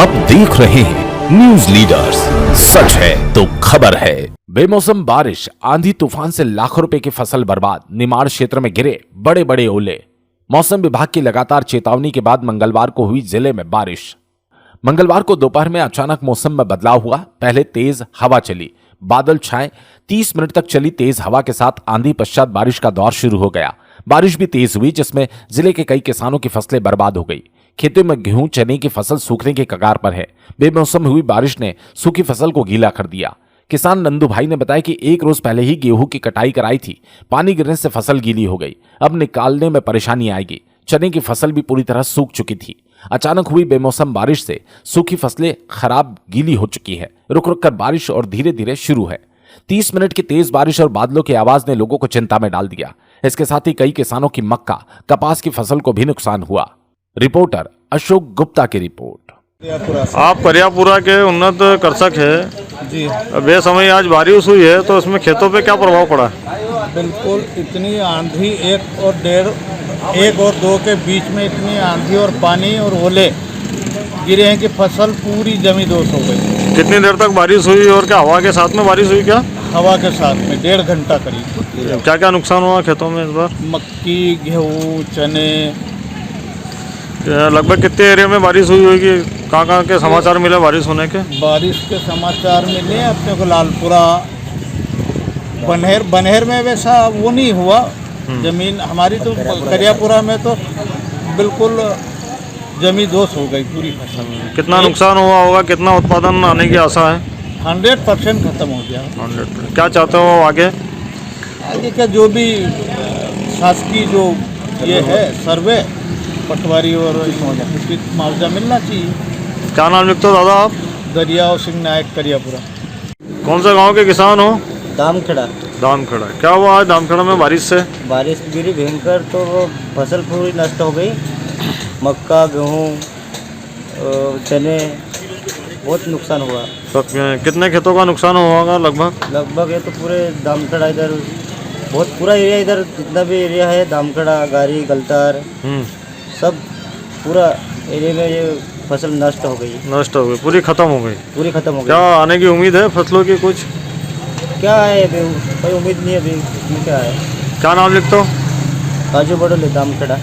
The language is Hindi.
आप देख रहे हैं न्यूज लीडर्स, सच है तो खबर है। बेमौसम बारिश, आंधी तूफान से लाखों रुपए की फसल बर्बाद, निमाड़ क्षेत्र में गिरे बड़े बड़े ओले। मौसम विभाग की लगातार चेतावनी के बाद मंगलवार को हुई जिले में बारिश। मंगलवार को दोपहर में अचानक मौसम में बदलाव हुआ। पहले तेज हवा चली, बादल छाए, 30 मिनट तक चली तेज हवा के साथ आंधी पश्चात बारिश का दौर शुरू हो गया। बारिश भी तेज हुई, जिसमें जिले के कई किसानों की फसलें बर्बाद हो गई। खेतों में गेहूं, चने की फसल सूखने के कगार पर है। बेमौसम हुई बारिश ने सूखी फसल को गीला कर दिया। किसान नंदू भाई ने बताया कि एक रोज पहले ही गेहूं की कटाई कराई थी। पानी गिरने से फसल गीली हो गई, अब निकालने में परेशानी आएगी। चने की फसल भी पूरी तरह सूख चुकी थी। अचानक हुई बेमौसम बारिश से सूखी फसलें खराब गीली हो चुकी है। रुक रुक कर बारिश और धीरे धीरे शुरू है। 30 मिनट की तेज बारिश और बादलों की आवाज ने लोगों को चिंता में डाल दिया। इसके साथ ही कई किसानों की मक्का, कपास की फसल को भी नुकसान हुआ। रिपोर्टर अशोक गुप्ता की रिपोर्ट। आप करियापुरा के उन्नत कृषक है जी। बेसमय आज बारिश हुई है तो इसमें खेतों पे क्या प्रभाव पड़ा? बिल्कुल, इतनी आंधी एक और दो के बीच में इतनी आंधी और पानी और ओले गिरे हैं कि फसल पूरी जमी दोष हो गई। कितनी देर तक बारिश हुई और क्या हवा के साथ में बारिश हुई? क्या हवा के साथ में 1.5 घंटा करीब। क्या क्या नुकसान हुआ खेतों में इस बार? मक्की, गेहूँ, चने। लगभग कितने एरिया में बारिश हुई होगी? कहाँ के समाचार मिले बारिश होने के? बारिश के समाचार मिले अपने को लालपुरा, बन्हेर में वैसा वो नहीं हुआ। जमीन हमारी तो करियापुरा में तो बिल्कुल जमी दोष हो गई पूरी फसल। कितना नुकसान हुआ होगा? कितना उत्पादन आने की आशा है? 100% खत्म हो गया। 100%। क्या चाहते हो आगे? आगे का जो भी शासकीय जो ये है सर्वे, पटवारी और उचित मुआवजा मिलना चाहिए। क्या नाम लिखते हो दादा आप? दरियाव सिंह नायक, करियापुरा। कौन सा गाँव के किसान हो? दामखेड़ा। दामखेड़ा। क्या हुआ आज दामखेड़ा में बारिश से? बारिश गिरी भयंकर, तो वो फसल पूरी नष्ट हो गई। मक्का, गेहूँ, चने, बहुत नुकसान हुआ। तो कितने खेतों का नुकसान हुआ होगा लगभग ये तो पूरे दामखेड़ा इधर बहुत पूरा एरिया, इधर जितना भी एरिया है दामखेड़ा, गारी, गलतार, सब पूरा एरिया में ये फसल नष्ट हो गई। पूरी खत्म हो गई। क्या आने की उम्मीद है फसलों की? कुछ क्या है अभी कोई उम्मीद नहीं है अभी। क्या है? क्या नाम लिखते हो? काजू बड़ोले, दामखेड़ा।